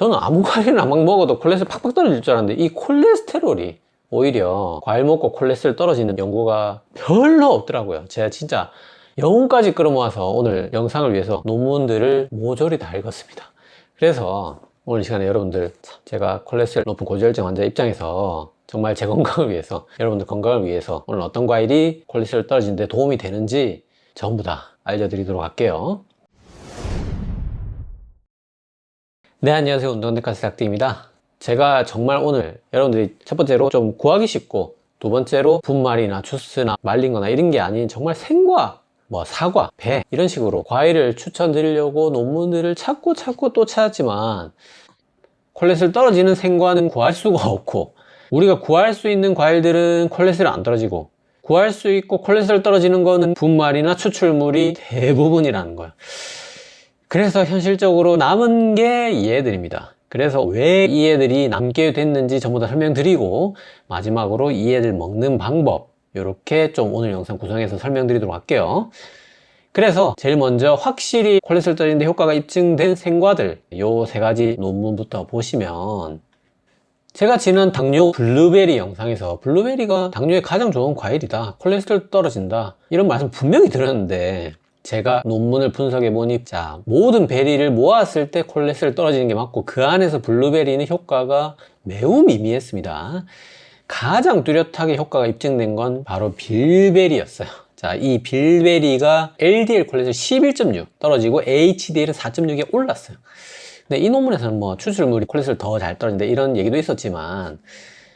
저는 아무 과일이나 막 먹어도 콜레스테롤 팍팍 떨어질 줄 알았는데 이 콜레스테롤이 오히려 과일 먹고 콜레스테롤 떨어지는 연구가 별로 없더라고요. 제가 진짜 영혼까지 끌어모아서 오늘 영상을 위해서 논문들을 모조리 다 읽었습니다. 그래서 오늘 시간에 여러분들, 제가 콜레스테롤 높은 고지혈증 환자 입장에서 정말 제 건강을 위해서, 여러분들 건강을 위해서 오늘 어떤 과일이 콜레스테롤 떨어지는 데 도움이 되는지 전부 다 알려드리도록 할게요. 네, 안녕하세요. 운동데카스 닥터입니다. 제가 정말 오늘 여러분들이 첫 번째로 좀 구하기 쉽고, 두 번째로 분말이나 주스나 말린 거나 이런 게 아닌 정말 생과 사과, 배 이런 식으로 과일을 추천드리려고 논문들을 찾고 또 찾았지만 콜레스테롤 떨어지는 생과는 구할 수가 없고, 우리가 구할 수 있는 과일들은 콜레스테롤 안 떨어지고, 구할 수 있고 콜레스테롤 떨어지는 거는 분말이나 추출물이 대부분이라는 거예요. 그래서 현실적으로 남은 게 이 애들입니다. 그래서 왜 이 애들이 남게 됐는지 전부 다 설명드리고, 마지막으로 이 애들 먹는 방법, 이렇게 좀 오늘 영상 구성해서 설명드리도록 할게요. 그래서 제일 먼저 확실히 콜레스테롤 떨어지는데 효과가 입증된 생과들, 요 세 가지 논문부터 보시면, 제가 지난 당뇨 블루베리 영상에서 블루베리가 당뇨에 가장 좋은 과일이다, 콜레스테롤 떨어진다, 이런 말씀 분명히 드렸는데, 제가 논문을 분석해 보니, 자, 모든 베리를 모았을 때 콜레스테롤 떨어지는 게 맞고, 그 안에서 블루베리는 효과가 매우 미미했습니다. 가장 뚜렷하게 효과가 입증된 건 바로 빌베리였어요. 자, 이 빌베리가 LDL 콜레스테롤 11.6 떨어지고 HDL은 4.6에 올랐어요. 근데 이 논문에서는 추출물이 콜레스테롤 더 잘 떨어진다 이런 얘기도 있었지만,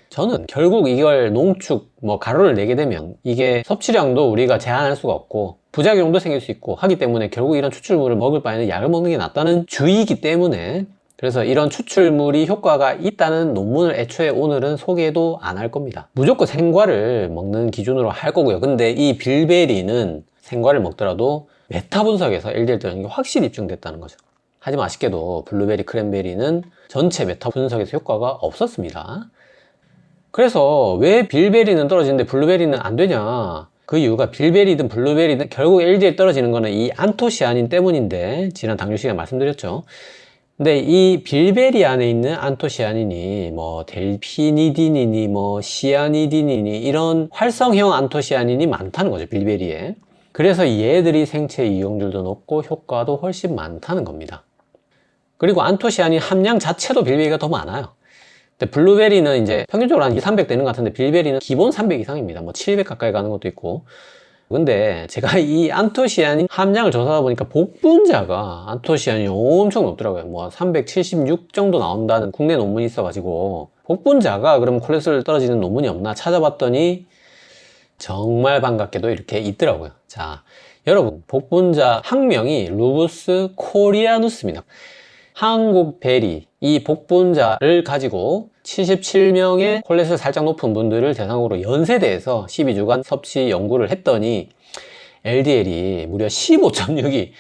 저는 결국 이걸 농축 가루를 내게 되면 이게 섭취량도 우리가 제한할 수가 없고 부작용도 생길 수 있고 하기 때문에, 결국 이런 추출물을 먹을 바에는 약을 먹는 게 낫다는 주의이기 때문에, 그래서 이런 추출물이 효과가 있다는 논문을 애초에 오늘은 소개도 안 할 겁니다. 무조건 생과를 먹는 기준으로 할 거고요. 근데 이 빌베리는 생과를 먹더라도 메타 분석에서 LDL 떨어지는 게 확실히 입증됐다는 거죠. 하지만 아쉽게도 블루베리, 크랜베리는 전체 메타 분석에서 효과가 없었습니다. 그래서 왜 빌베리는 떨어지는데 블루베리는 안 되냐? 그 이유가 빌베리든 블루베리든 결국 LDL 떨어지는 거는 이 안토시아닌 때문인데, 지난 당뇨 시간에 말씀드렸죠. 근데 이 빌베리 안에 있는 안토시아닌이 델피니딘이니 시아니딘이니 이런 활성형 안토시아닌이 많다는 거죠, 빌베리에. 그래서 얘들이 생체 이용률도 높고 효과도 훨씬 많다는 겁니다. 그리고 안토시아닌 함량 자체도 빌베리가 더 많아요. 근데 블루베리는 이제 평균적으로 한 2, 300 되는 것 같은데, 빌베리는 기본 300 이상입니다. 700 가까이 가는 것도 있고. 근데 제가 이 안토시아닌 함량을 조사하다 보니까 복분자가 안토시아닌이 엄청 높더라고요. 376 정도 나온다는 국내 논문이 있어가지고, 복분자가 그럼 콜레스테롤 떨어지는 논문이 없나 찾아봤더니 정말 반갑게도 이렇게 있더라고요. 자, 여러분, 복분자 학명이 루부스 코리아누스입니다. 한국 베리, 이 복분자를 가지고 77명의 콜레스테롤 살짝 높은 분들을 대상으로 연세대에서 12주간 섭취 연구를 했더니 LDL이 무려 15.6이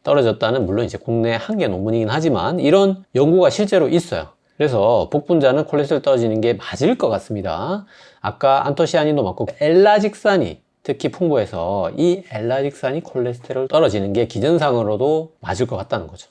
떨어졌다는, 물론 이제 국내 한 개 논문이긴 하지만 이런 연구가 실제로 있어요. 그래서 복분자는 콜레스테롤 떨어지는 게 맞을 것 같습니다. 아까 안토시아닌도 맞고 엘라직산이 특히 풍부해서 이 엘라직산이 콜레스테롤 떨어지는 게 기전상으로도 맞을 것 같다는 거죠.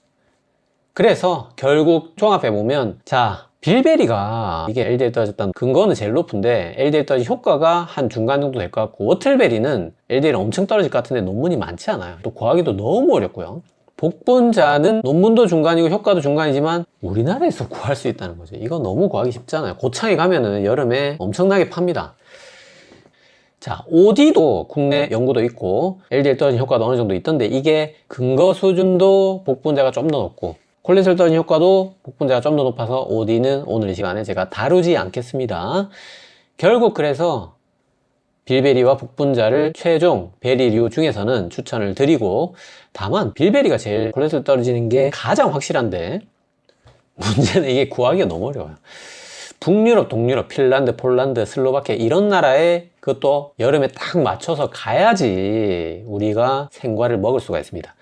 그래서 결국 종합해보면, 자, 빌베리가 이게 LDL 떨어졌다는 근거는 제일 높은데 LDL 떨어진 효과가 한 중간 정도 될 것 같고, 워틀베리는 LDL이 엄청 떨어질 것 같은데 논문이 많지 않아요. 또 구하기도 너무 어렵고요. 복분자는 논문도 중간이고 효과도 중간이지만 우리나라에서 구할 수 있다는 거죠. 이거 너무 구하기 쉽잖아요. 고창에 가면은 여름에 엄청나게 팝니다. 자, OD도 국내 연구도 있고 LDL 떨어진 효과도 어느 정도 있던데, 이게 근거 수준도 복분자가 좀 더 높고 콜레스테롤 떨어진 효과도 복분자가 좀 더 높아서 OD는 오늘 이 시간에 제가 다루지 않겠습니다. 결국 그래서 빌베리와 복분자를 최종 베리류 중에서는 추천을 드리고, 다만 빌베리가 제일 콜레스테롤 떨어지는 게 가장 확실한데, 문제는 이게 구하기가 너무 어려워요. 북유럽, 동유럽, 핀란드, 폴란드, 슬로바키아 이런 나라에 그것도 여름에 딱 맞춰서 가야지 우리가 생과를 먹을 수가 있습니다.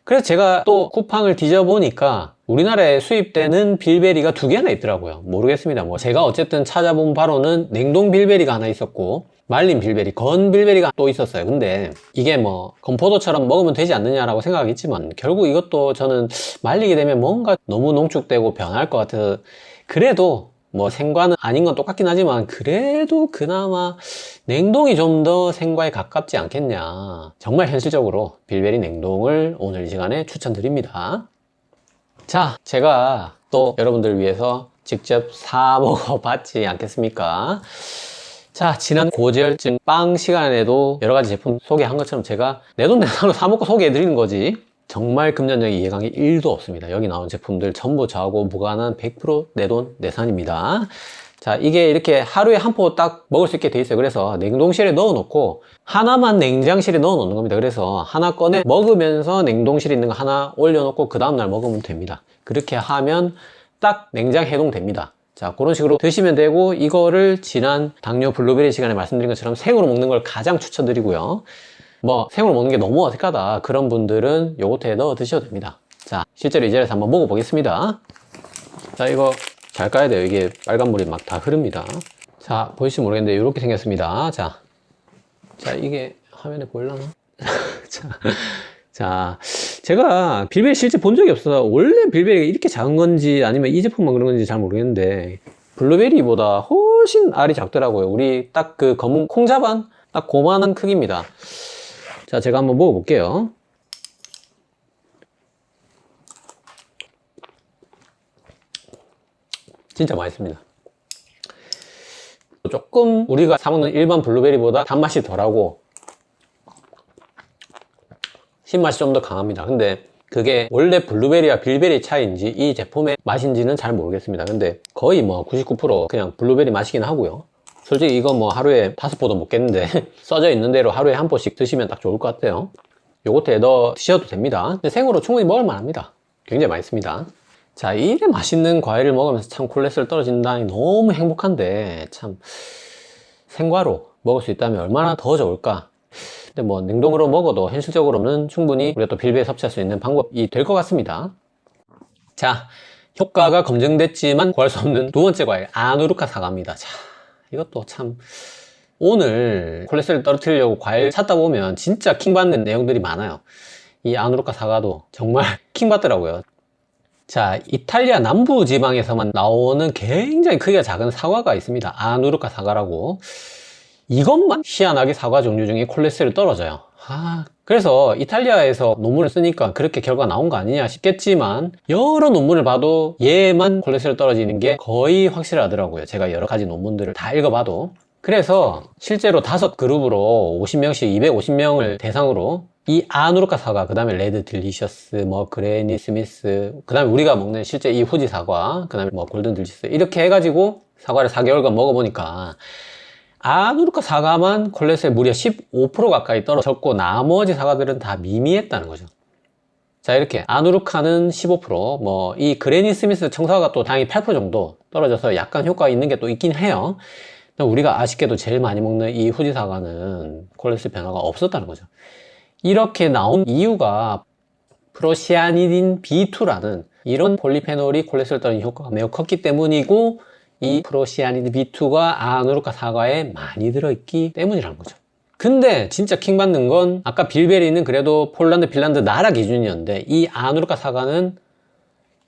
그래서 제가 또 쿠팡을 뒤져보니까 우리나라에 수입되는 빌베리가 2개나 있더라고요. 모르겠습니다. 제가 어쨌든 찾아본 바로는 냉동 빌베리가 하나 있었고, 말린 빌베리, 건 빌베리가 또 있었어요. 근데 이게 뭐 건포도처럼 먹으면 되지 않느냐라고 생각했지만 결국 이것도 저는 말리게 되면 뭔가 너무 농축되고 변할 것 같아서, 그래도 뭐 생과는 아닌 건 똑같긴 하지만 그래도 그나마 냉동이 좀 더 생과에 가깝지 않겠냐. 정말 현실적으로 빌베리 냉동을 오늘 이 시간에 추천드립니다. 자, 제가 또 여러분들 위해서 직접 사 먹어봤지 않겠습니까? 자, 지난 고지혈증 빵 시간에도 여러 가지 제품 소개한 것처럼 제가 내돈내산으로 사 먹고 소개해드리는 거지, 정말 금전적인 이해관계 1도 없습니다. 여기 나온 제품들 전부 저하고 무관한 100% 내돈내산입니다. 자, 이게 이렇게 하루에 한 포 딱 먹을 수 있게 돼 있어요. 그래서 냉동실에 넣어 놓고 하나만 냉장실에 넣어 놓는 겁니다. 그래서 하나 꺼내 먹으면서 냉동실에 있는 거 하나 올려 놓고 그 다음날 먹으면 됩니다. 그렇게 하면 딱 냉장 해동됩니다. 자, 그런 식으로 드시면 되고, 이거를 지난 당뇨 블루베리 시간에 말씀드린 것처럼 생으로 먹는 걸 가장 추천드리고요. 뭐 생으로 먹는 게 너무 어색하다 그런 분들은 요거트에 넣어 드셔도 됩니다. 자, 실제로 이 자리에서 한번 먹어보겠습니다. 자, 이거 잘 까야 돼요. 이게 빨간물이 막 다 흐릅니다. 자, 보이실지 모르겠는데 이렇게 생겼습니다. 자, 이게 화면에 보일라나? 자, 제가 빌베리 실제 본 적이 없어서 원래 빌베리가 이렇게 작은 건지 아니면 이 제품만 그런 건지 잘 모르겠는데 블루베리보다 훨씬 알이 작더라고요. 우리 딱 그 검은 콩자반 딱 그만한 크기입니다. 자, 제가 한번 먹어볼게요. 진짜 맛있습니다. 조금 우리가 사 먹는 일반 블루베리보다 단맛이 덜하고 신맛이 좀 더 강합니다. 근데 그게 원래 블루베리와 빌베리 차이인지 이 제품의 맛인지는 잘 모르겠습니다. 근데 거의 뭐 99% 그냥 블루베리 맛이긴 하고요. 솔직히 이거 뭐 하루에 5포도 먹겠는데 써져 있는 대로 하루에 한 포씩 드시면 딱 좋을 것 같아요. 요거트에 넣어 드셔도 됩니다. 근데 생으로 충분히 먹을 만합니다. 굉장히 맛있습니다. 자, 이래 맛있는 과일을 먹으면서 참 콜레스테롤 떨어진다니 너무 행복한데, 참 생과로 먹을 수 있다면 얼마나 더 좋을까. 근데 뭐 냉동으로 먹어도 현실적으로는 충분히 우리가 또 빌베에 섭취할 수 있는 방법이 될 것 같습니다. 자, 효과가 검증됐지만 구할 수 없는 두 번째 과일, 아누르카 사과입니다. 자, 이것도 참 오늘 콜레스테롤 떨어뜨리려고 과일 찾다 보면 진짜 킹받는 내용들이 많아요. 이 아누르카 사과도 정말 킹받더라고요. 자, 이탈리아 남부 지방에서만 나오는 굉장히 크기가 작은 사과가 있습니다. 아누르카 사과라고. 이것만 희한하게 사과 종류 중에 콜레스테롤이 떨어져요. 그래서 이탈리아에서 논문을 쓰니까 그렇게 결과가 나온 거 아니냐 싶겠지만 여러 논문을 봐도 얘만 콜레스테롤 떨어지는 게 거의 확실하더라고요. 제가 여러 가지 논문들을 다 읽어봐도. 그래서 실제로 5그룹으로 50명씩 250명을 대상으로 이 아누르카 사과, 그 다음에 레드 딜리셔스, 뭐 그레니 스미스, 그 다음에 우리가 먹는 실제 이 후지 사과, 그 다음에 뭐 골든 딜리셔스 이렇게 해가지고 사과를 4개월간 먹어보니까 아누르카 사과만 콜레스테롤 무려 15% 가까이 떨어졌고 나머지 사과들은 다 미미했다는 거죠. 자, 이렇게 아누르카는 15%, 뭐 이 그레니 스미스 청사과가 또 다행히 8% 정도 떨어져서 약간 효과가 있는 게 또 있긴 해요. 우리가 아쉽게도 제일 많이 먹는 이 후지 사과는 콜레스테롤 변화가 없었다는 거죠. 이렇게 나온 이유가 프로시아니딘 B2라는 이런 폴리페놀이 콜레스테롤 떨어지는 효과가 매우 컸기 때문이고, 이 프로시아니딘 B2가 아누르카 사과에 많이 들어있기 때문이라는 거죠. 근데 진짜 킹받는 건 아까 빌베리는 그래도 폴란드, 핀란드 나라 기준이었는데 이 아누르카 사과는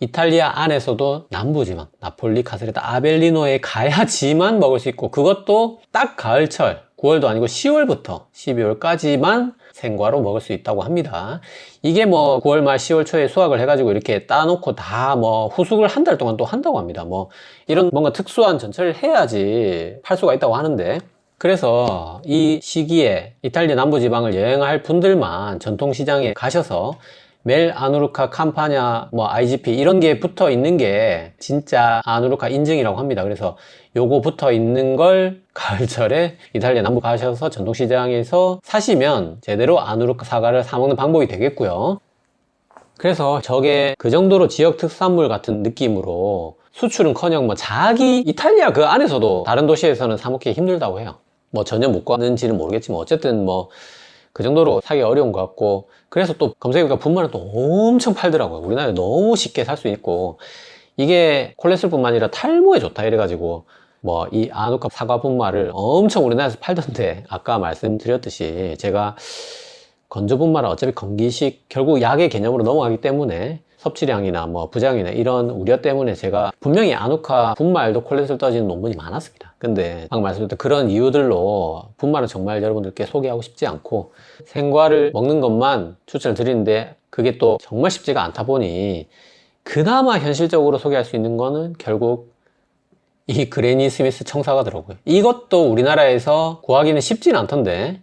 이탈리아 안에서도 남부지방, 나폴리, 카세레타, 아벨리노에 가야지만 먹을 수 있고, 그것도 딱 가을철, 9월도 아니고 10월부터 12월까지만 생과로 먹을 수 있다고 합니다. 이게 뭐 9월 말 10월 초에 수확을 해가지고 이렇게 따놓고 다 뭐 후숙을 한 달 동안 또 한다고 합니다. 뭐 이런 뭔가 특수한 전처리를 해야지 팔 수가 있다고 하는데, 그래서 이 시기에 이탈리아 남부지방을 여행할 분들만 전통시장에 가셔서 멜 아누르카 캄파냐, 뭐 IGP 이런 게 붙어 있는 게 진짜 아누르카 인증이라고 합니다. 그래서 요거 붙어 있는 걸 가을철에 이탈리아 남부 가셔서 전통시장에서 사시면 제대로 아누르카 사과를 사 먹는 방법이 되겠고요. 그래서 저게 그 정도로 지역 특산물 같은 느낌으로 수출은커녕 뭐 자기 이탈리아 그 안에서도 다른 도시에서는 사 먹기 힘들다고 해요. 뭐 전혀 못 가는지는 모르겠지만 어쨌든 뭐 그 정도로 사기 어려운 것 같고, 그래서 또 검색해보니까 분말은 또 엄청 팔더라고요. 우리나라에 너무 쉽게 살 수 있고, 이게 콜레스테롤뿐만 아니라 탈모에 좋다 이래가지고 뭐 이 아누카 사과 분말을 엄청 우리나라에서 팔던데, 아까 말씀드렸듯이 제가 건조 분말은 어차피 건기식 결국 약의 개념으로 넘어가기 때문에 섭취량이나 뭐 부작용이나 이런 우려 때문에 제가 분명히 아누카 분말도 콜레스테롤 떨어지는 논문이 많았습니다. 근데 방금 말씀드렸던 그런 이유들로 분말은 정말 여러분들께 소개하고 싶지 않고 생과를 먹는 것만 추천을 드리는데, 그게 또 정말 쉽지가 않다 보니 그나마 현실적으로 소개할 수 있는 거는 결국 이 그레니 스미스 청사과더라고요. 이것도 우리나라에서 구하기는 쉽지는 않던데,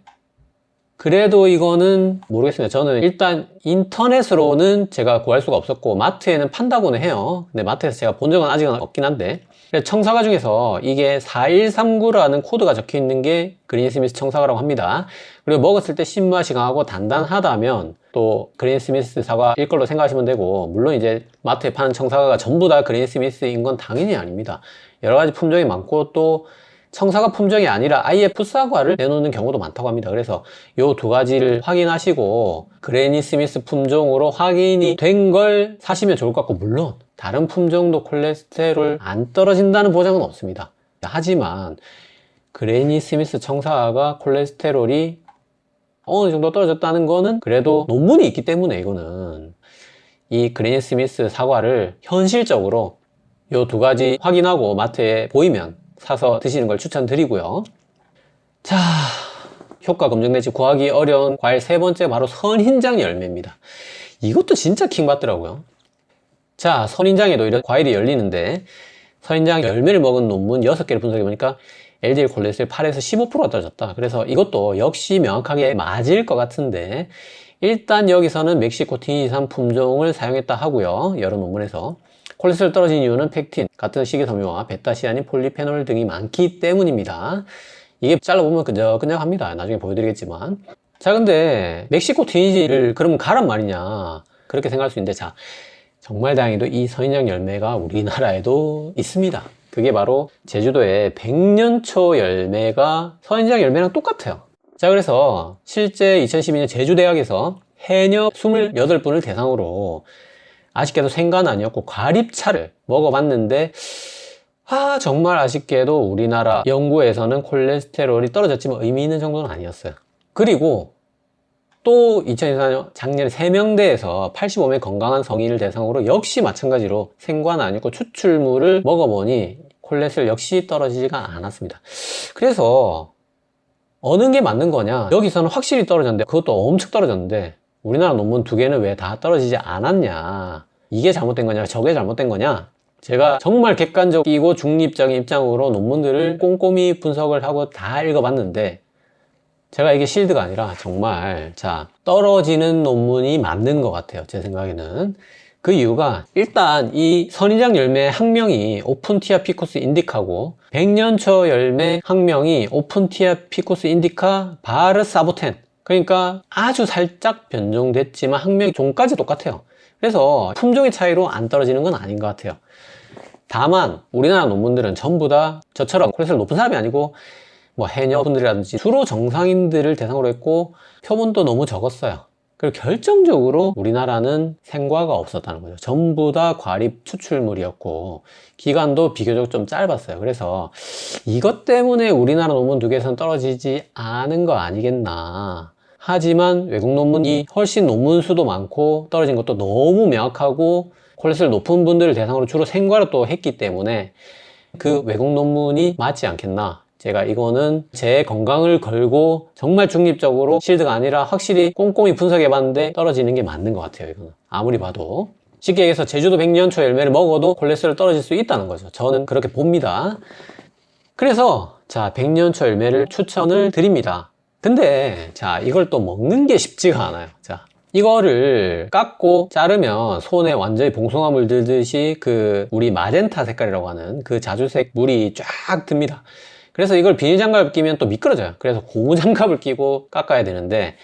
그래도 이거는 모르겠습니다. 저는 일단 인터넷으로는 제가 구할 수가 없었고 마트에는 판다고는 해요. 근데 마트에서 제가 본 적은 아직은 없긴 한데, 청사과 중에서 이게 4139라는 코드가 적혀 있는 게 그레니 스미스 청사과라고 합니다. 그리고 먹었을 때 신맛이 강하고 단단하다면 또 그레니 스미스 사과일 걸로 생각하시면 되고, 물론 이제 마트에 파는 청사과가 전부 다 그레니 스미스인 건 당연히 아닙니다. 여러 가지 품종이 많고 또 청사과 품종이 아니라 아예 풋사과를 내놓는 경우도 많다고 합니다. 그래서 요 두 가지를 확인하시고 그레니 스미스 품종으로 확인이 된 걸 사시면 좋을 것 같고, 물론 다른 품종도 콜레스테롤 안 떨어진다는 보장은 없습니다. 하지만 그레니 스미스 청사과가 콜레스테롤이 어느 정도 떨어졌다는 거는 그래도 논문이 있기 때문에, 이거는 이 그레니 스미스 사과를 현실적으로 요 두 가지 확인하고 마트에 보이면 사서 드시는 걸 추천드리고요. 자, 효과 검증되지 구하기 어려운 과일 세 번째, 바로 선인장 열매입니다. 이것도 진짜 킹받더라고요. 자, 선인장에도 이런 과일이 열리는데, 선인장 열매를 먹은 논문 6개를 분석해 보니까 LDL 콜레스테롤 8에서 15%가 떨어졌다. 그래서 이것도 역시 명확하게 맞을 것 같은데, 일단 여기서는 멕시코 T23 품종을 사용했다 하고요. 여러 논문에서 콜레스테롤 떨어진 이유는 펙틴, 같은 식이섬유와 베타시아닌, 폴리페놀 등이 많기 때문입니다. 이게 잘라보면 끈적끈적합니다. 나중에 보여드리겠지만. 자, 근데 멕시코 T23를 그러면 가란 말이냐, 그렇게 생각할 수 있는데, 자, 정말 다행히도 이 선인장 열매가 우리나라에도 있습니다. 그게 바로 제주도의 백년초 열매가 선인장 열매랑 똑같아요. 자, 그래서 실제 2012년 제주대학에서 해녀 28분을 대상으로 아쉽게도 생과는 아니었고 과립차를 먹어봤는데, 정말 아쉽게도 우리나라 연구에서는 콜레스테롤이 떨어졌지만 의미 있는 정도는 아니었어요. 그리고 또 2024년 작년에 세명대에서 85명 건강한 성인을 대상으로 역시 마찬가지로 생과는 아니었고 추출물을 먹어보니 콜레스테롤 역시 떨어지지가 않았습니다. 그래서 어느 게 맞는 거냐, 여기서는 확실히 떨어졌는데, 그것도 엄청 떨어졌는데 우리나라 논문 2개는 왜 다 떨어지지 않았냐, 이게 잘못된 거냐 저게 잘못된 거냐, 제가 정말 객관적이고 중립적인 입장으로 논문들을 꼼꼼히 분석을 하고 다 읽어봤는데, 제가 이게 실드가 아니라 정말 떨어지는 논문이 맞는 것 같아요, 제 생각에는. 그 이유가 일단 이 선인장 열매 학명이 오픈티아 피쿠스 인디카고, 백년초 열매 학명이 오픈티아 피쿠스 인디카 바르사보텐, 그러니까 아주 살짝 변종됐지만 학명이 종까지 똑같아요. 그래서 품종의 차이로 안 떨어지는 건 아닌 것 같아요. 다만 우리나라 논문들은 전부 다 저처럼 콜레스테롤 높은 사람이 아니고 뭐 해녀분들이라든지 주로 정상인들을 대상으로 했고 표본도 너무 적었어요. 그리고 결정적으로 우리나라는 생과가 없었다는 거죠. 전부 다 과립 추출물이었고 기간도 비교적 좀 짧았어요. 그래서 이것 때문에 우리나라 논문 2개에서는 떨어지지 않은 거 아니겠나. 하지만 외국 논문이 훨씬 논문 수도 많고 떨어진 것도 너무 명확하고 콜레스테롤 높은 분들을 대상으로 주로 생과를 또 했기 때문에 그 외국 논문이 맞지 않겠나. 제가 이거는 제 건강을 걸고 정말 중립적으로, 실드가 아니라 확실히 꼼꼼히 분석해 봤는데 떨어지는 게 맞는 것 같아요. 이거는 아무리 봐도. 쉽게 얘기해서 제주도 백년초 열매를 먹어도 콜레스테롤 떨어질 수 있다는 거죠. 저는 그렇게 봅니다. 그래서 백년초 열매를 추천을 드립니다. 근데 이걸 또 먹는 게 쉽지가 않아요. 이거를 깎고 자르면 손에 완전히 봉숭아 물 들듯이 우리 마젠타 색깔이라고 하는 그 자주색 물이 쫙 듭니다. 그래서 이걸 비닐장갑을 끼면 또 미끄러져요. 그래서 고무장갑을 끼고 깎아야 되는데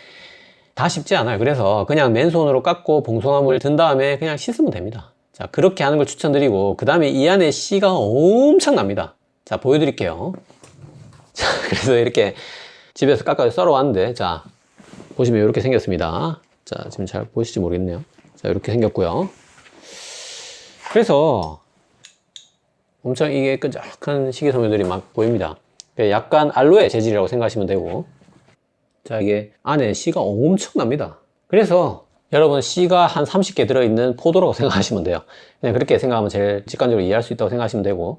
다 쉽지 않아요. 그래서 그냥 맨손으로 깎고 봉숭아물 든 다음에 그냥 씻으면 됩니다. 그렇게 하는 걸 추천드리고, 그 다음에 이 안에 씨가 엄청납니다. 보여드릴게요. 그래서 이렇게 집에서 깎아서 썰어 왔는데, 보시면 이렇게 생겼습니다. 지금 잘 보이실지 모르겠네요. 이렇게 생겼고요. 그래서 엄청 이게 끈적한 식이섬유들이 막 보입니다. 약간 알로에 재질이라고 생각하시면 되고, 자, 이게 안에 씨가 엄청납니다. 그래서 여러분 씨가 한 30개 들어있는 포도라고 생각하시면 돼요. 그냥 그렇게 생각하면 제일 직관적으로 이해할 수 있다고 생각하시면 되고,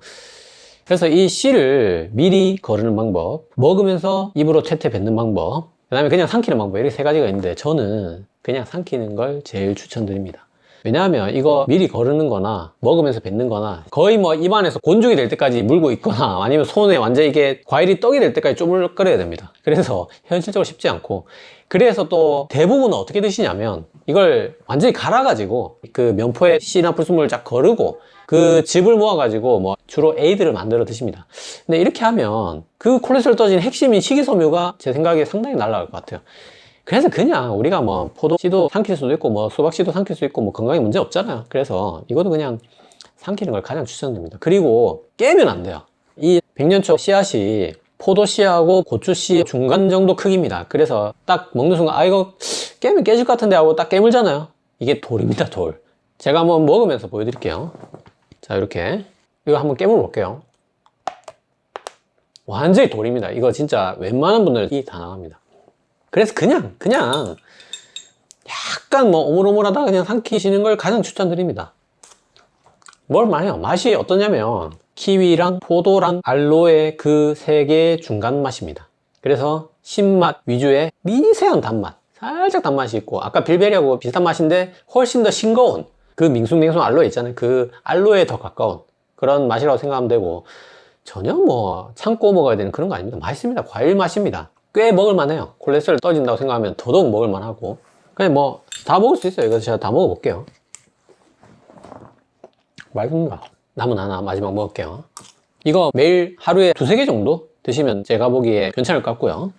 그래서 이 씨를 미리 거르는 방법, 먹으면서 입으로 퇴퇴 뱉는 방법, 그 다음에 그냥 삼키는 방법, 이렇게 세 가지가 있는데 저는 그냥 삼키는 걸 제일 추천드립니다. 왜냐하면 이거 미리 거르는 거나 먹으면서 뱉는 거나 거의 뭐 입안에서 곤죽이 될 때까지 물고 있거나 아니면 손에 완전히 이게 과일이 떡이 될 때까지 쪼물거려야 됩니다. 그래서 현실적으로 쉽지 않고, 그래서 또 대부분은 어떻게 드시냐면 이걸 완전히 갈아가지고 그 면포에 씨나 불순물을 쫙 거르고 그 즙을 모아가지고 뭐 주로 에이드를 만들어 드십니다. 근데 이렇게 하면 그 콜레스테롤 떨어지는 핵심인 식이섬유가 제 생각에 상당히 날아갈 것 같아요. 그래서 그냥 우리가 뭐 포도씨도 삼킬 수도 있고 뭐 수박씨도 삼킬 수 있고 뭐 건강에 문제 없잖아요. 그래서 이것도 그냥 삼키는 걸 가장 추천드립니다. 그리고 깨면 안 돼요. 이 백년초 씨앗이 포도씨하고 고추씨 중간 정도 크기입니다. 그래서 딱 먹는 순간 아 이거 깨면 깨질 것 같은데 하고 딱 깨물잖아요. 이게 돌입니다, 돌. 제가 한번 먹으면서 보여드릴게요. 자, 이렇게 이거 한번 깨물 볼게요. 완전히 돌입니다. 이거 진짜 웬만한 분들이 다 나갑니다. 그래서 그냥 약간 뭐 오물오물하다 그냥 삼키시는 걸 가장 추천드립니다. 뭘 말해요? 맛이 어떠냐면 키위랑 포도랑 알로에 그 세 개의 중간 맛입니다. 그래서 신맛 위주의 미세한 단맛, 살짝 단맛이 있고 아까 빌베리하고 비슷한 맛인데 훨씬 더 싱거운 그 밍숭맹숭 알로에 있잖아요. 그 알로에에 더 가까운 그런 맛이라고 생각하면 되고, 전혀 뭐 참고 먹어야 되는 그런 거 아닙니다. 맛있습니다. 과일 맛입니다. 꽤 먹을만해요. 콜레스테롤 떨어진다고 생각하면 더더욱 먹을만하고, 그냥 뭐 다 먹을 수 있어요. 이거 제가 다 먹어볼게요. 맛있습니다. 남은 하나 마지막 먹을게요. 이거 매일 하루에 2-3개 정도 드시면 제가 보기에 괜찮을 것 같고요.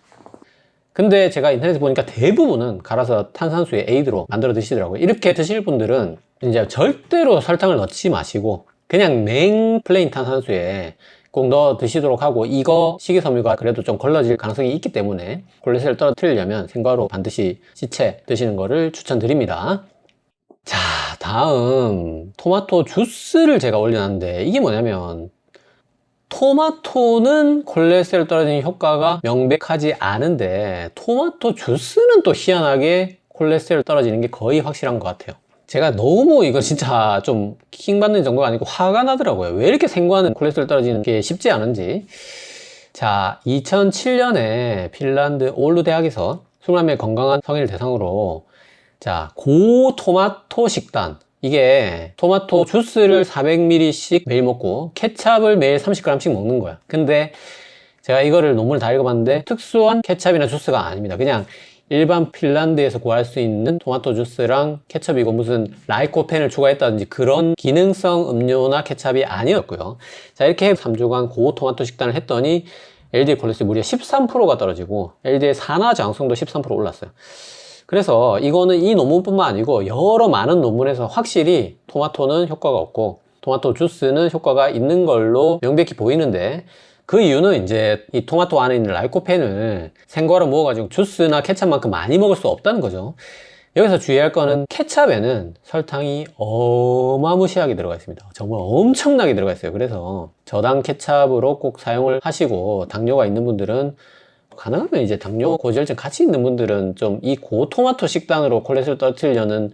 근데 제가 인터넷에 보니까 대부분은 갈아서 탄산수에 에이드로 만들어 드시더라고요. 이렇게 드실 분들은 이제 절대로 설탕을 넣지 마시고 그냥 맹 플레인 탄산수에 꼭 넣어 드시도록 하고, 이거 식이섬유가 그래도 좀 걸러질 가능성이 있기 때문에 콜레스테롤 떨어뜨리려면 생과로 반드시 씻채 드시는 거를 추천드립니다. 자, 다음 토마토 주스를 제가 올려놨는데 이게 뭐냐면, 토마토는 콜레스테롤 떨어지는 효과가 명백하지 않은데 토마토 주스는 또 희한하게 콜레스테롤 떨어지는 게 거의 확실한 것 같아요. 제가 너무 이거 진짜 좀 킹받는 정도가 아니고 화가 나더라고요. 왜 이렇게 생과는 콜레스테롤 떨어지는 게 쉽지 않은지. 자, 2007년에 핀란드 오울루 대학에서 21명 건강한 성인을 대상으로 자, 고토마토 식단, 이게 토마토 주스를 400ml씩 매일 먹고 케찹을 매일 30g씩 먹는 거야. 근데 제가 이거를 논문을 다 읽어봤는데 특수한 케찹이나 주스가 아닙니다. 그냥 일반 핀란드에서 구할 수 있는 토마토 주스랑 케첩이고 무슨 라이코펜을 추가했다든지 그런 기능성 음료나 케찹이 아니었고요. 자, 이렇게 3주간 고토마토 식단을 했더니 LDL 콜레스테롤 무려 13%가 떨어지고 LDL 산화 저항성도 13% 올랐어요. 그래서 이거는 이 논문뿐만 아니고 여러 많은 논문에서 확실히 토마토는 효과가 없고 토마토 주스는 효과가 있는 걸로 명백히 보이는데, 그 이유는 이제 이 토마토 안에 있는 라이코펜을 생과로 먹어가지고 주스나 케찹만큼 많이 먹을 수 없다는 거죠. 여기서 주의할 거는 케찹에는 설탕이 어마무시하게 들어가 있습니다. 정말 엄청나게 들어가 있어요. 그래서 저당 케찹으로 꼭 사용을 하시고, 당뇨가 있는 분들은 가능하면 이제 당뇨, 고지혈증 같이 있는 분들은 좀 이 고토마토 식단으로 콜레스테롤 떨어뜨리려는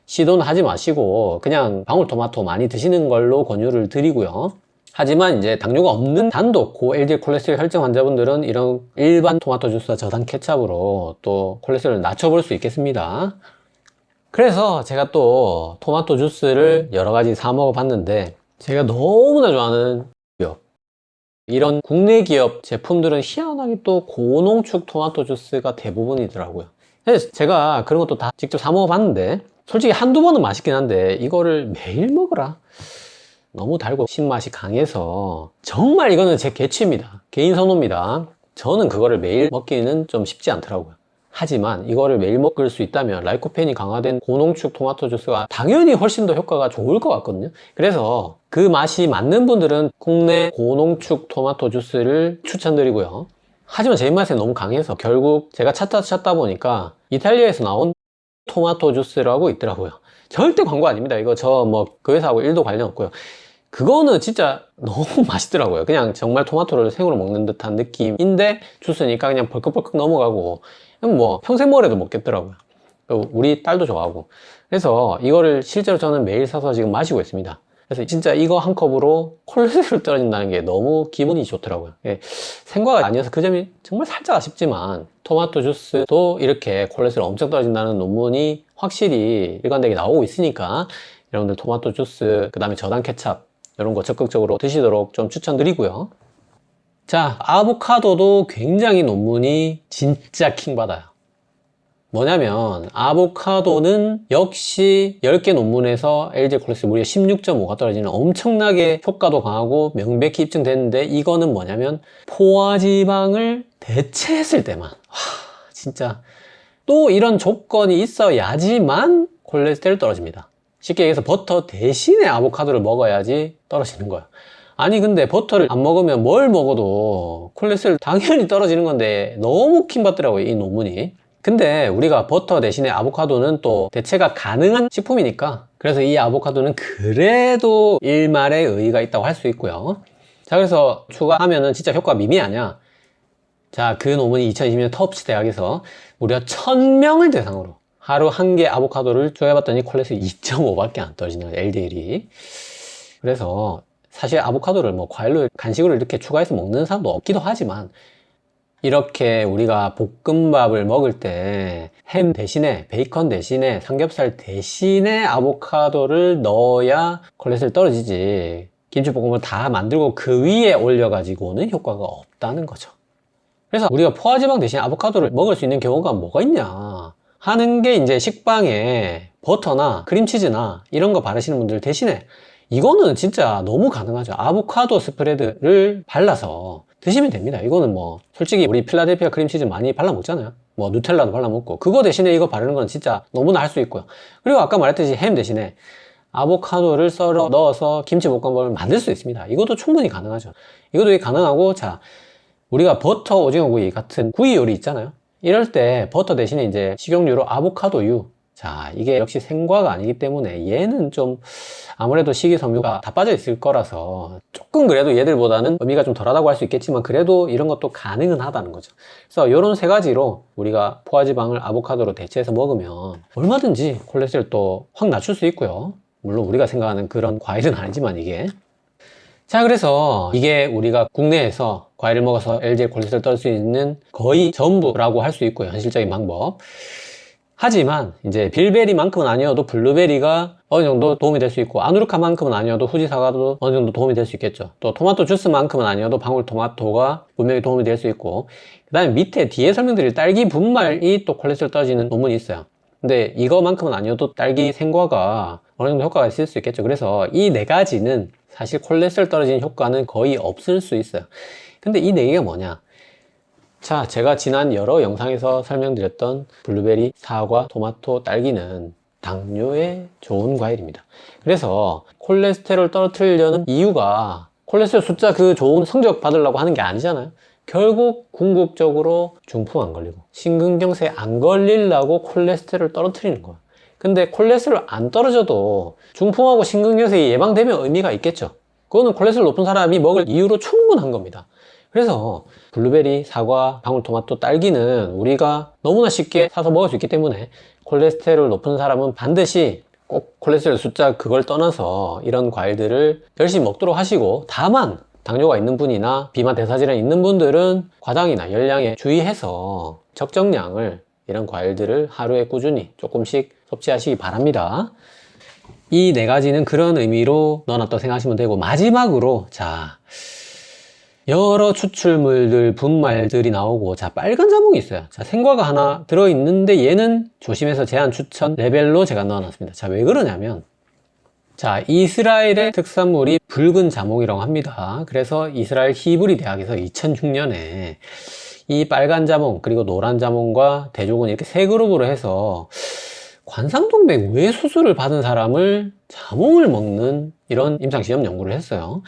시도는 하지 마시고 그냥 방울토마토 많이 드시는 걸로 권유를 드리고요. 하지만 이제 당뇨가 없는 단독 고 LDL 콜레스테롤 혈증 환자분들은 이런 일반 토마토 주스와 저당 케찹으로 또 콜레스테롤을 낮춰볼 수 있겠습니다. 그래서 제가 또 토마토 주스를 여러 가지 사 먹어 봤는데, 제가 너무나 좋아하는 기업, 이런 국내 기업 제품들은 희한하게 또 고농축 토마토 주스가 대부분이더라고요. 그래서 제가 그런 것도 다 직접 사 먹어 봤는데 솔직히 한두 번은 맛있긴 한데 이거를 매일 먹으라, 너무 달고 신맛이 강해서 정말 이거는 제 개취입니다. 개인 선호입니다. 저는 그거를 매일 먹기는 좀 쉽지 않더라고요. 하지만 이거를 매일 먹을 수 있다면 라이코펜이 강화된 고농축 토마토 주스가 당연히 훨씬 더 효과가 좋을 것 같거든요. 그래서 그 맛이 맞는 분들은 국내 고농축 토마토 주스를 추천드리고요. 하지만 제 입맛에 너무 강해서 결국 제가 찾다 보니까 이탈리아에서 나온 토마토 주스라고 있더라고요. 절대 광고 아닙니다. 이거 저 뭐 그 회사하고 1도 관련 없고요. 그거는 진짜 너무 맛있더라고요. 그냥 정말 토마토를 생으로 먹는 듯한 느낌인데 주스니까 그냥 벌컥벌컥 넘어가고 뭐 평생 먹어도 먹겠더라고요. 우리 딸도 좋아하고. 그래서 이거를 실제로 저는 매일 사서 지금 마시고 있습니다. 그래서 진짜 이거 한 컵으로 콜레스테롤 떨어진다는 게 너무 기분이 좋더라고요. 생과가 아니어서 그 점이 정말 살짝 아쉽지만 토마토 주스도 이렇게 콜레스테롤 엄청 떨어진다는 논문이 확실히 일관되게 나오고 있으니까 여러분들 토마토 주스, 그 다음에 저당 케찹 이런 거 적극적으로 드시도록 좀 추천드리고요. 자, 아보카도도 굉장히 논문이 진짜 킹받아요. 뭐냐면 아보카도는 역시 10개 논문에서 LDL 콜레스테롤 무려 16.5가 떨어지는 엄청나게 효과도 강하고 명백히 입증됐는데, 이거는 뭐냐면 포화지방을 대체했을 때만, 진짜 또 이런 조건이 있어야지만 콜레스테롤 떨어집니다. 쉽게 얘기해서 버터 대신에 아보카도를 먹어야지 떨어지는 거야. 아니 근데 버터를 안 먹으면 뭘 먹어도 콜레스테롤 당연히 떨어지는 건데 너무 킹받더라고요, 이 논문이. 근데 우리가 버터 대신에 아보카도는 또 대체가 가능한 식품이니까, 그래서 이 아보카도는 그래도 일말의 의의가 있다고 할 수 있고요. 자, 그래서 추가하면은 진짜 효과가 미미하냐? 자, 그 논문이 2020년 터프시 대학에서 무려 1000명을 대상으로 하루 한 개 아보카도를 투여해봤더니 콜레스테롤 2.5밖에 안 떨어지는 거예요, LDL이. 그래서 사실 아보카도를 뭐 과일로 간식으로 이렇게 추가해서 먹는 사람도 없기도 하지만, 이렇게 우리가 볶음밥을 먹을 때 햄 대신에, 베이컨 대신에, 삼겹살 대신에 아보카도를 넣어야 콜레스테롤 떨어지지, 김치볶음을 다 만들고 그 위에 올려가지고는 효과가 없다는 거죠. 그래서 우리가 포화지방 대신 아보카도를 먹을 수 있는 경우가 뭐가 있냐 하는 게, 이제 식빵에 버터나 크림치즈나 이런 거 바르시는 분들 대신에 이거는 진짜 너무 가능하죠. 아보카도 스프레드를 발라서 드시면 됩니다. 이거는 뭐 솔직히 우리 필라델피아 크림치즈 많이 발라 먹잖아요. 뭐 누텔라도 발라 먹고, 그거 대신에 이거 바르는 건 진짜 너무나 할 수 있고요. 그리고 아까 말했듯이 햄 대신에 아보카도를 썰어 넣어서 김치볶음밥을 만들 수 있습니다. 이것도 충분히 가능하죠. 이것도 가능하고, 자, 우리가 버터 오징어 구이 같은 구이 요리 있잖아요. 이럴 때 버터 대신에 이제 식용유로 아보카도유, 자, 이게 역시 생과가 아니기 때문에 얘는 좀 아무래도 식이섬유가 다 빠져 있을 거라서 조금 그래도 얘들보다는 의미가 좀 덜하다고 할 수 있겠지만, 그래도 이런 것도 가능은 하다는 거죠. 그래서 이런 세 가지로 우리가 포화지방을 아보카도로 대체해서 먹으면 얼마든지 콜레스테롤도 확 낮출 수 있고요. 물론 우리가 생각하는 그런 과일은 아니지만 이게. 자, 그래서 이게 우리가 국내에서 과일을 먹어서 LDL 콜레스테롤 떨 수 있는 거의 전부라고 할 수 있고요, 현실적인 방법. 하지만 이제 빌베리만큼은 아니어도 블루베리가 어느 정도 도움이 될 수 있고, 아누르카만큼은 아니어도 후지사과도 어느 정도 도움이 될 수 있겠죠. 또 토마토 주스만큼은 아니어도 방울토마토가 분명히 도움이 될 수 있고, 그 다음에 밑에 뒤에 설명드릴 딸기 분말이 또 콜레스테롤 떨어지는 논문이 있어요. 근데 이거만큼은 아니어도 딸기 생과가 어느 정도 효과가 있을 수 있겠죠. 그래서 이 네 가지는 사실 콜레스테롤 떨어지는 효과는 거의 없을 수 있어요. 근데 이 네 개가 뭐냐? 자, 제가 지난 여러 영상에서 설명드렸던 블루베리, 사과, 토마토, 딸기는 당뇨에 좋은 과일입니다. 그래서 콜레스테롤 떨어뜨리려는 이유가 콜레스테롤 숫자 그 좋은 성적 받으려고 하는 게 아니잖아요. 결국 궁극적으로 중풍 안 걸리고 심근경색 안 걸리려고 콜레스테롤 떨어뜨리는 거예요. 근데 콜레스테롤 안 떨어져도 중풍하고 심근경색이 예방되면 의미가 있겠죠. 그거는 콜레스테롤 높은 사람이 먹을 이유로 충분한 겁니다. 그래서 블루베리, 사과, 방울토마토, 딸기는 우리가 너무나 쉽게 사서 먹을 수 있기 때문에 콜레스테롤 높은 사람은 반드시 꼭 콜레스테롤 숫자 그걸 떠나서 이런 과일들을 열심히 먹도록 하시고, 다만 당뇨가 있는 분이나 비만 대사질환이 있는 분들은 과당이나 열량에 주의해서 적정량을, 이런 과일들을 하루에 꾸준히 조금씩 섭취하시기 바랍니다. 이 네 가지는 그런 의미로 넣어놨다고 생각하시면 되고, 마지막으로 자, 여러 추출물들, 분말들이 나오고, 자, 빨간 자몽이 있어요. 자, 생과가 하나 들어있는데 얘는 조심해서 제한 추천 레벨로 제가 넣어놨습니다. 자, 왜 그러냐면, 자, 이스라엘의 특산물이 붉은 자몽이라고 합니다. 그래서 이스라엘 히브리 대학에서 2006년에 이 빨간 자몽, 그리고 노란 자몽과 대조군 이렇게 세 그룹으로 해서 관상동맥 외 수술을 받은 사람을 자몽을 먹는 이런 임상시험 연구를 했어요.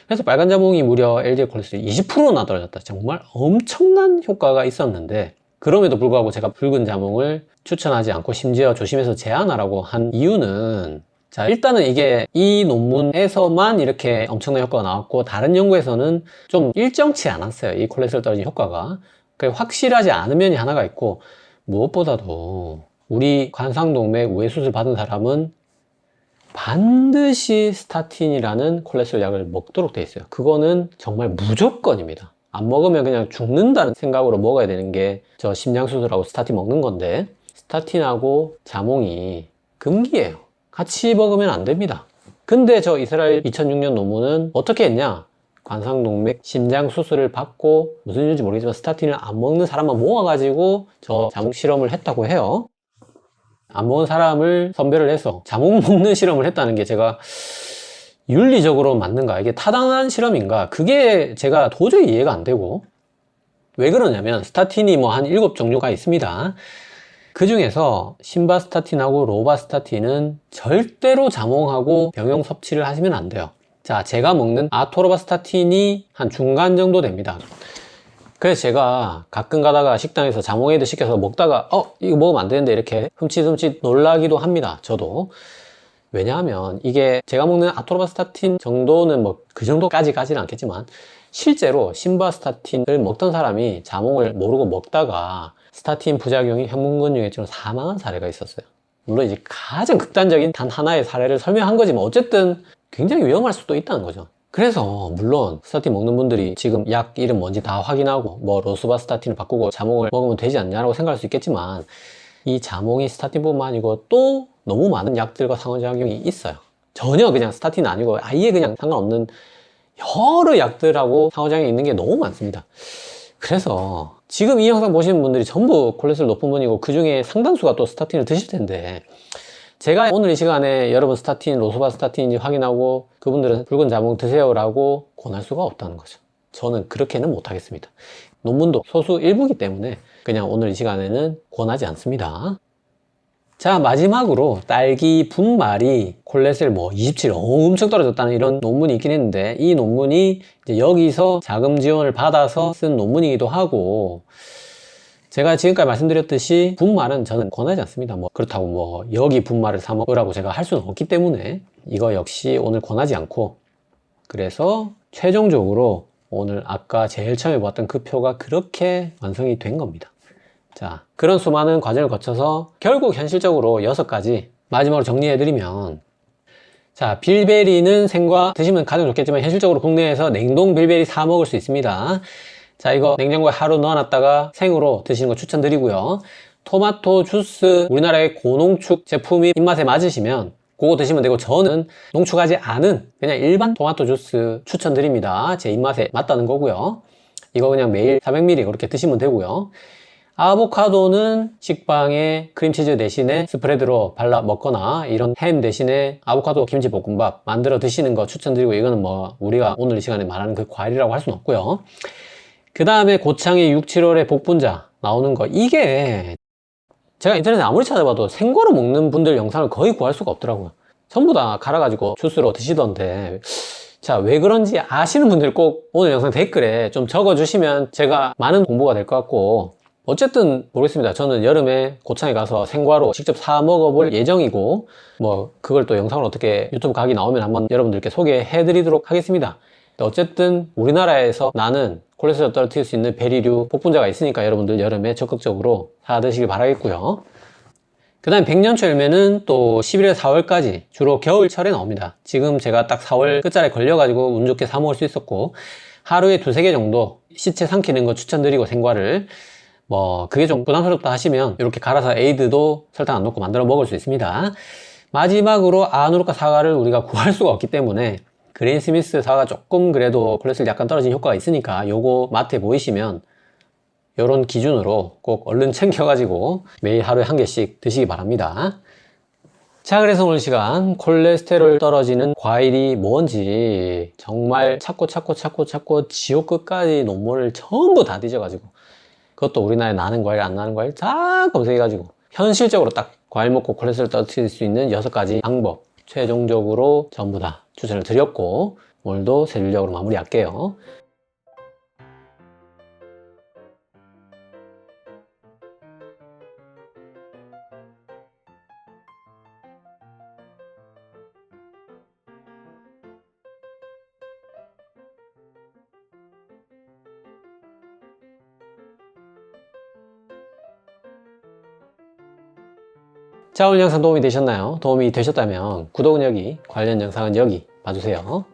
그래서 빨간 자몽이 무려 LDL 콜레스테롤 20%나 떨어졌다. 정말 엄청난 효과가 있었는데, 그럼에도 불구하고 제가 붉은 자몽을 추천하지 않고 심지어 조심해서 제한하라고 한 이유는, 자, 일단은 이게 이 논문에서만 이렇게 엄청난 효과가 나왔고, 다른 연구에서는 좀 일정치 않았어요. 이 콜레스테롤 떨어진 효과가. 확실하지 않은 면이 하나가 있고, 무엇보다도 우리 관상동맥 우회수술 받은 사람은 반드시 스타틴이라는 콜레스테롤 약을 먹도록 돼 있어요. 그거는 정말 무조건입니다. 안 먹으면 그냥 죽는다는 생각으로 먹어야 되는 게 저 심장수술하고 스타틴 먹는 건데, 스타틴하고 자몽이 금기예요. 같이 먹으면 안 됩니다. 근데 저 이스라엘 2006년 논문은 어떻게 했냐? 관상동맥 심장수술을 받고 무슨 이유인지 모르겠지만 스타틴을 안 먹는 사람만 모아가지고 저 자몽 실험을 했다고 해요. 안 먹은 사람을 선별을 해서 자몽 먹는 실험을 했다는 게 제가 윤리적으로 맞는가? 이게 타당한 실험인가? 그게 제가 도저히 이해가 안 되고, 왜 그러냐면 스타틴이 뭐 한 7종류가 있습니다. 그 중에서 심바스타틴하고 로바스타틴은 절대로 자몽하고 병용 섭취를 하시면 안 돼요. 자, 제가 먹는 아토로바스타틴이 한 중간 정도 됩니다. 그래서 제가 가끔 가다가 식당에서 자몽에이드 시켜서 먹다가 이거 먹으면 안 되는데 이렇게 흠칫흠칫 놀라기도 합니다. 저도. 왜냐하면 이게 제가 먹는 아토로바스타틴 정도는 뭐 그 정도까지 가지는 않겠지만, 실제로 심바스타틴을 먹던 사람이 자몽을 모르고 먹다가 스타틴 부작용이 현문근육에처럼 사망한 사례가 있었어요. 물론 이제 가장 극단적인 단 하나의 사례를 설명한 거지만 어쨌든 굉장히 위험할 수도 있다는 거죠. 그래서 물론 스타틴 먹는 분들이 지금 약 이름 뭔지 다 확인하고 뭐 로스바스타틴을 바꾸고 자몽을 먹으면 되지 않냐고 생각할 수 있겠지만, 이 자몽이 스타틴뿐만 아니고 또 너무 많은 약들과 상호작용이 있어요. 전혀 그냥 스타틴 아니고 아예 그냥 상관없는 여러 약들하고 상호작용이 있는 게 너무 많습니다. 그래서 지금 이 영상 보시는 분들이 전부 콜레스테롤 높은 분이고 그 중에 상당수가 또 스타틴을 드실 텐데, 제가 오늘 이 시간에 여러분 스타틴, 로스바스타틴인지 확인하고 그분들은 붉은 자몽 드세요라고 권할 수가 없다는 거죠. 저는 그렇게는 못하겠습니다. 논문도 소수 일부이기 때문에 그냥 오늘 이 시간에는 권하지 않습니다. 자, 마지막으로 딸기 분말이 콜레스테롤 뭐 27 엄청 떨어졌다는 이런 논문이 있긴 했는데, 이 논문이 이제 여기서 자금 지원을 받아서 쓴 논문이기도 하고, 제가 지금까지 말씀드렸듯이 분말은 저는 권하지 않습니다. 뭐 그렇다고 뭐 여기 분말을 사 먹으라고 제가 할 수는 없기 때문에 이거 역시 오늘 권하지 않고, 그래서 최종적으로 오늘 아까 제일 처음에 보았던 그 표가 그렇게 완성이 된 겁니다. 자, 그런 수많은 과정을 거쳐서 결국 현실적으로 6가지 마지막으로 정리해드리면, 자, 빌베리는 생과 드시면 가장 좋겠지만 현실적으로 국내에서 냉동 빌베리 사 먹을 수 있습니다. 자, 이거 냉장고에 하루 넣어놨다가 생으로 드시는 거 추천드리고요. 토마토 주스, 우리나라의 고농축 제품이 입맛에 맞으시면 그거 드시면 되고, 저는 농축하지 않은 그냥 일반 토마토 주스 추천드립니다. 제 입맛에 맞다는 거고요. 이거 그냥 매일 400ml 그렇게 드시면 되고요. 아보카도는 식빵에 크림치즈 대신에 스프레드로 발라 먹거나 이런 햄 대신에 아보카도 김치볶음밥 만들어 드시는 거 추천드리고, 이거는 뭐 우리가 오늘 이 시간에 말하는 그 과일이라고 할 수는 없고요. 그 다음에 고창의 6, 7월의 복분자 나오는 거, 이게 제가 인터넷에 아무리 찾아봐도 생과로 먹는 분들 영상을 거의 구할 수가 없더라고요. 전부 다 갈아가지고 주스로 드시던데, 자, 왜 그런지 아시는 분들 꼭 오늘 영상 댓글에 좀 적어주시면 제가 많은 공부가 될 것 같고, 어쨌든 모르겠습니다. 저는 여름에 고창에 가서 생과로 직접 사 먹어볼 예정이고, 뭐 그걸 또 영상을 어떻게 유튜브 각이 나오면 한번 여러분들께 소개해 드리도록 하겠습니다. 어쨌든 우리나라에서 나는 콜레스테롤 떨어뜨릴 수 있는 베리류 복분자가 있으니까 여러분들 여름에 적극적으로 사 드시길 바라겠고요. 그 다음에 백년초 열매는 또 11월 4월까지 주로 겨울철에 나옵니다. 지금 제가 딱 4월 끝자리에 걸려가지고 운 좋게 사 먹을 수 있었고, 하루에 2, 3개 정도 시체 삼키는 거 추천드리고, 생과를 뭐 그게 좀 부담스럽다 하시면 이렇게 갈아서 에이드도 설탕 안 넣고 만들어 먹을 수 있습니다. 마지막으로 아누르카 사과를 우리가 구할 수가 없기 때문에 그레인 스미스 사과, 조금 그래도 콜레스테롤 약간 떨어진 효과가 있으니까 요거 마트에 보이시면 요런 기준으로 꼭 얼른 챙겨가지고 매일 하루에 1개씩 드시기 바랍니다. 자, 그래서 오늘 시간 콜레스테롤 떨어지는 과일이 뭔지 정말 찾고 지옥 끝까지 논문을 전부 다 뒤져가지고, 그것도 우리나라에 나는 과일 안 나는 과일 다 검색해가지고 현실적으로 딱 과일 먹고 콜레스테롤 떨어뜨릴 수 있는 6가지 방법 최종적으로 전부 다 추천을 드렸고, 오늘도 세율적으로 마무리할게요. 자, 오늘 영상 도움이 되셨나요? 도움이 되셨다면 구독은 여기, 관련 영상은 여기 봐주세요.